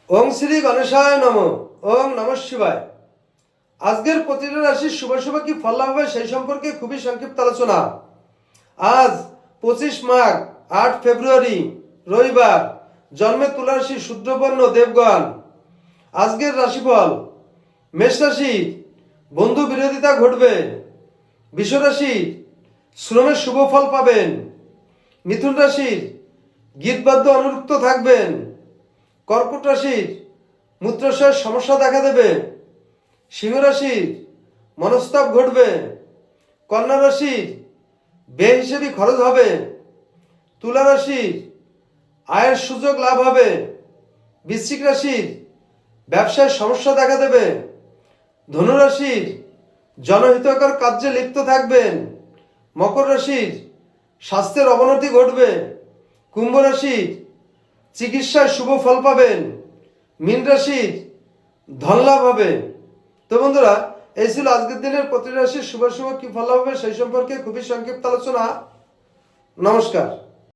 ওং শ্রী গণেশায় নম। ওং নমঃ শিবায়। আজকের প্রতিটা রাশির শুভ শুভ কি ফল লাভ হবে সেই সম্পর্কে খুবই সংক্ষিপ্ত আলোচনা। আজ 25 মাঘ 8 ফেব্রুয়ারি রবিবার, জন্মে তুলা রাশি, শূদ্রবর্ণ, দেবগণ। আজকের রাশিফল: মেষ রাশি বন্ধু বিরোধিতা ঘটবে। বৃষ রাশির শ্রমের শুভ ফল পাবেন। মিথুন রাশির গীতবাদ্য অনুরক্ত থাকবেন। কর্কট রাশির মূত্রাশয়ের সমস্যা দেখা দেবে। সিংহ রাশির মনস্তাপ ঘটবে। কন্যা রাশির বেহিসেবি খরচ হবে। তুলা রাশির আয়ের সুযোগ লাভ হবে। বৃশ্চিক রাশির ব্যবসায় সমস্যা দেখা দেবে। ধনু রাশির জনহিতকর কার্যে লিপ্ত থাকবেন। মকর রাশির স্বাস্থ্যের অবনতি ঘটবে। কুম্ভ রাশির চিকিৎসায় শুভ ফল পাবেন। মীন রাশির ধনলাভ হবে। তো বন্ধুরা, এই ছিল আজকের দিনের প্রতি রাশির শুভ শুভ কি ফল হবে সেই সম্পর্কে খুবই সংক্ষিপ্ত আলোচনা। নমস্কার।